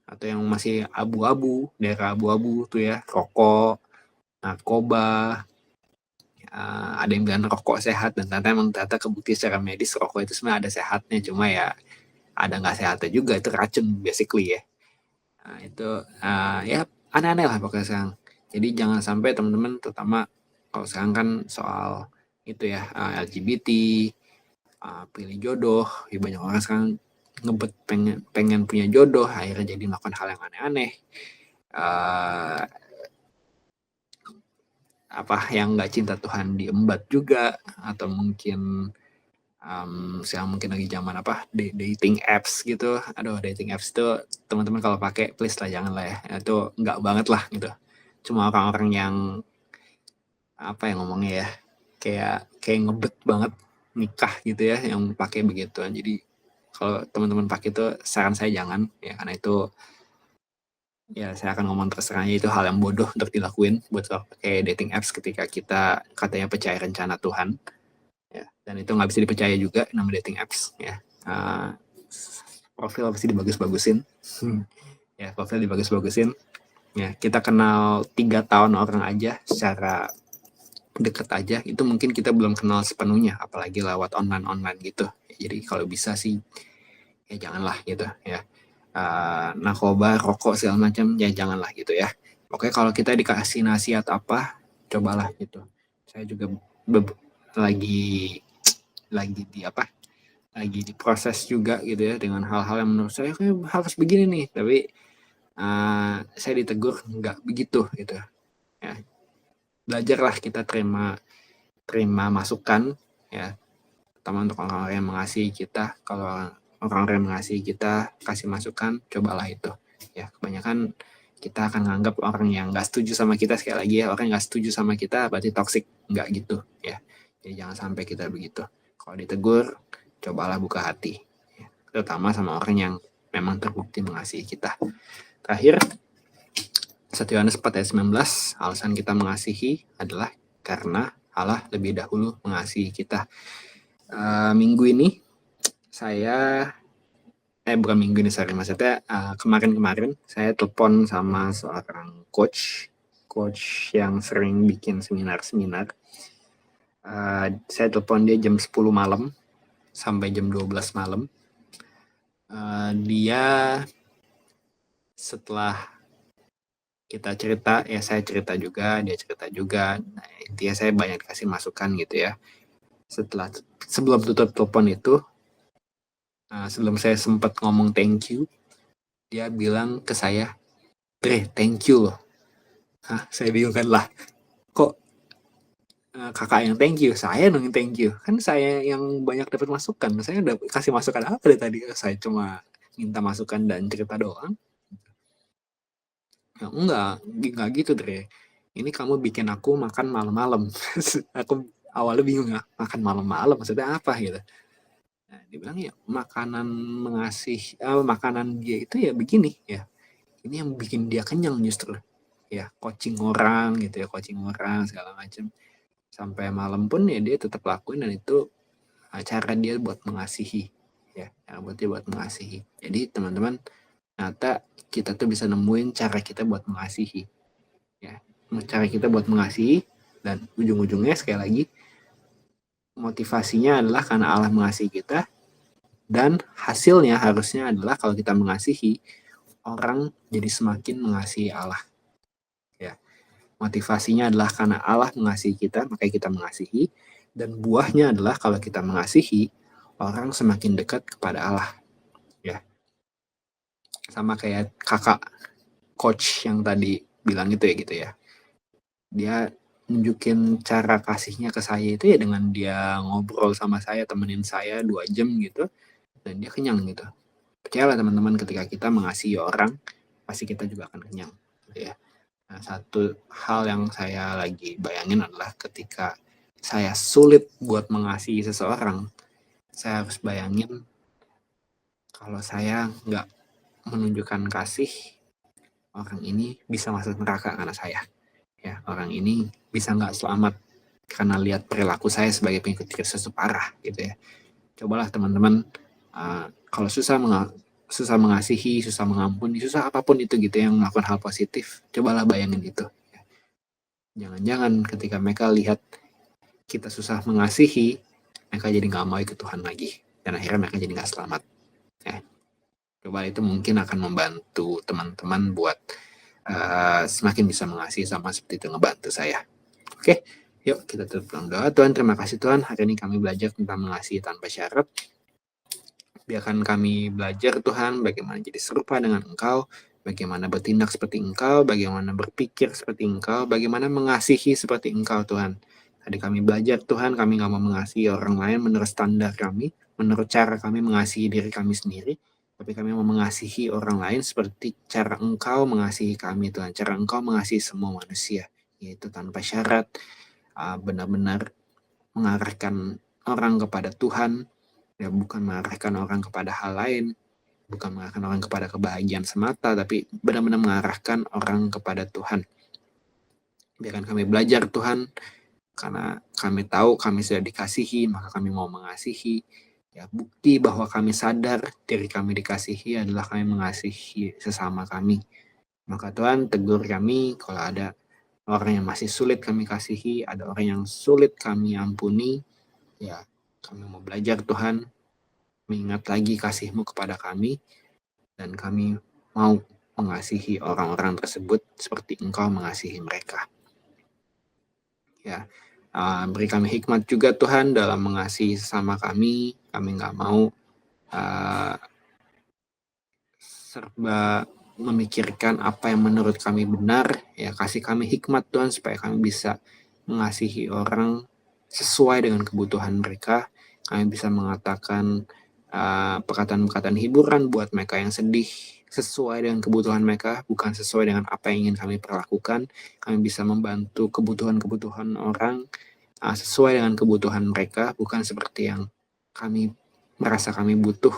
Atau yang masih abu-abu, daerah abu-abu tuh ya, rokok, narkoba, ada yang bilang rokok sehat, dan ternyata kebukti secara medis rokok itu sebenarnya ada sehatnya, cuma ya ada nggak sehatnya juga, itu racun basically ya. Nah, itu ya aneh-aneh lah pokoknya sekarang. Jadi jangan sampai teman-teman, terutama kalau sekarang kan soal itu ya, LGBT, pilih jodoh, ya banyak orang sekarang ngebet pengen punya jodoh, akhirnya jadi melakukan hal yang aneh-aneh, apa yang nggak cinta Tuhan diembat juga, atau mungkin sekarang mungkin lagi zaman apa dating apps gitu. Aduh, dating apps itu teman-teman kalau pakai please lah jangan lah ya, itu nggak banget lah gitu. Cuma orang-orang yang apa yang ngomongnya ya, kayak ngebet banget nikah gitu ya yang pakai begitu. Jadi kalau teman-teman pakai itu saran saya jangan ya, karena itu ya saya akan ngomong terserah aja, itu hal yang bodoh untuk dilakuin buat pakai dating apps ketika kita katanya percaya rencana Tuhan ya, dan itu nggak bisa dipercaya juga nama dating apps ya. Profil pasti dibagus-bagusin ya, profil dibagus-bagusin, Ya, kita kenal 3 tahun orang aja secara deket aja, itu mungkin kita belum kenal sepenuhnya, apalagi lewat online gitu. Jadi kalau bisa sih ya janganlah gitu ya. Narkoba, rokok segala macam ya janganlah gitu ya. Oke, kalau kita dikasih nasihat apa, cobalah gitu. Saya juga lagi di apa? Lagi diproses juga gitu ya dengan hal-hal yang menurut saya kayak harus begini nih, tapi saya ditegur nggak begitu gitu ya. Belajarlah kita terima masukan ya, terutama untuk orang-orang yang mengasihi kita. Kalau orang-orang yang mengasihi kita kasih masukan, cobalah itu ya. Kebanyakan kita akan menganggap orang yang nggak setuju sama kita, sekali lagi ya, orang yang nggak setuju sama kita berarti toksik, nggak gitu ya. Jadi jangan sampai kita begitu. Kalau ditegur, cobalah buka hati ya. Terutama sama orang yang memang terbukti mengasihi kita. Terakhir, 1 Yohanes 4 ayat 19, alasan kita mengasihi adalah karena Allah lebih dahulu mengasihi kita. Minggu ini saya bukan minggu ini, sorry, maksudnya kemarin saya telepon sama seorang coach yang sering bikin seminar. Saya telepon dia jam 10 malam sampai jam 12 malam. Dia setelah kita cerita ya, saya cerita juga, dia cerita juga. Nah, intinya saya banyak kasih masukan gitu ya. Sebelum tutup telepon itu, sebelum saya sempat ngomong thank you, dia bilang ke saya, "Dre, thank you loh." Hah, saya bingung kan, lah kok kakak yang thank you, saya dong yang thank you. Kan saya yang banyak dapat masukan, saya udah kasih masukan apa dari tadi? Saya cuma minta masukan dan cerita doang. Ya, enggak gitu Dre. Ini kamu bikin aku makan malam-malam. Aku awalnya bingung ya, makan malam-malam maksudnya apa gitu. Nah, dia bilang ya makanan dia itu ya begini ya. Ini yang bikin dia kenyang justru. Ya, coaching orang gitu ya, coaching orang segala macam. Sampai malam pun ya dia tetap lakuin, dan itu cara dia buat mengasihi ya, cara buat dia buat mengasihi. Jadi teman-teman, ternyata kita tuh bisa nemuin cara kita buat mengasihi ya, cara kita buat mengasihi, dan ujung-ujungnya sekali lagi motivasinya adalah karena Allah mengasihi kita, dan hasilnya harusnya adalah kalau kita mengasihi orang jadi semakin mengasihi Allah ya. Motivasinya adalah karena Allah mengasihi kita, makanya kita mengasihi, dan buahnya adalah kalau kita mengasihi orang semakin dekat kepada Allah ya. Sama kayak kakak coach yang tadi bilang itu ya gitu ya, dia nunjukin cara kasihnya ke saya itu ya dengan dia ngobrol sama saya, temenin saya 2 jam gitu, dan dia kenyang gitu. Percayalah teman-teman, ketika kita mengasihi orang, pasti kita juga akan kenyang gitu ya. Nah, satu hal yang saya lagi bayangin adalah ketika saya sulit buat mengasihi seseorang, saya harus bayangin kalau saya nggak menunjukkan kasih, orang ini bisa masuk neraka karena saya. Ya, orang ini bisa nggak selamat karena lihat perilaku saya sebagai pengikut Kristus parah gitu ya. Cobalah teman-teman, kalau susah mengasihi, susah mengampuni, susah apapun itu gitu yang melakukan hal positif, cobalah bayangin itu. Jangan-jangan ketika mereka lihat kita susah mengasihi, mereka jadi nggak mau ikut Tuhan lagi, dan akhirnya mereka jadi nggak selamat. Ya. Coba itu mungkin akan membantu teman-teman buat semakin bisa mengasihi, sama seperti itu ngebantu saya. Oke, yuk kita tutup dalam doa. Tuhan, terima kasih Tuhan, hari ini kami belajar tentang mengasihi tanpa syarat. Biarkan kami belajar Tuhan bagaimana jadi serupa dengan Engkau, bagaimana bertindak seperti Engkau, bagaimana berpikir seperti Engkau, bagaimana mengasihi seperti Engkau Tuhan. Tadi kami belajar Tuhan, kami gak mau mengasihi orang lain menurut standar kami, menurut cara kami mengasihi diri kami sendiri, tapi kami mau mengasihi orang lain seperti cara Engkau mengasihi kami Tuhan, cara Engkau mengasihi semua manusia, yaitu tanpa syarat, benar-benar mengarahkan orang kepada Tuhan, ya, bukan mengarahkan orang kepada hal lain, bukan mengarahkan orang kepada kebahagiaan semata, tapi benar-benar mengarahkan orang kepada Tuhan. Biarkan kami belajar Tuhan, karena kami tahu kami sudah dikasihi, maka kami mau mengasihi. Ya, bukti bahwa kami sadar diri kami dikasihi adalah kami mengasihi sesama kami. Maka Tuhan tegur kami kalau ada orang yang masih sulit kami kasihi, ada orang yang sulit kami ampuni, ya kami mau belajar Tuhan, mengingat lagi kasih-Mu kepada kami, dan kami mau mengasihi orang-orang tersebut seperti Engkau mengasihi mereka. Ya, beri kami hikmat juga Tuhan dalam mengasihi sesama kami nggak mau serba memikirkan apa yang menurut kami benar, ya kasih kami hikmat Tuhan supaya kami bisa mengasihi orang sesuai dengan kebutuhan mereka. Kami bisa mengatakan perkataan-perkataan hiburan buat mereka yang sedih sesuai dengan kebutuhan mereka, bukan sesuai dengan apa yang ingin kami perlakukan. Kami bisa membantu kebutuhan-kebutuhan orang sesuai dengan kebutuhan mereka, bukan seperti yang kami merasa kami butuh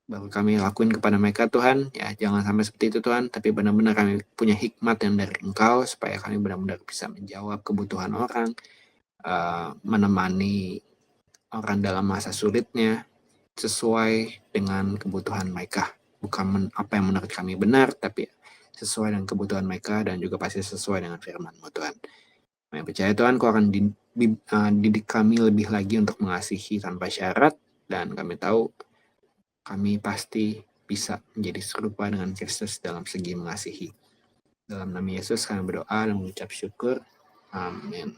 baru kami lakuin kepada mereka Tuhan. Ya jangan sampai seperti itu Tuhan, tapi benar-benar kami punya hikmat yang dari Engkau supaya kami benar-benar bisa menjawab kebutuhan orang, menemani orang dalam masa sulitnya sesuai dengan kebutuhan mereka, bukan apa yang menurut kami benar, tapi sesuai dengan kebutuhan mereka dan juga pasti sesuai dengan firman-Mu Tuhan. Kami percaya Tuhan Kau akan didik kami lebih lagi untuk mengasihi tanpa syarat, dan kami tahu kami pasti bisa menjadi serupa dengan Kristus dalam segi mengasihi. Dalam nama Yesus kami berdoa dan mengucap syukur. Amin.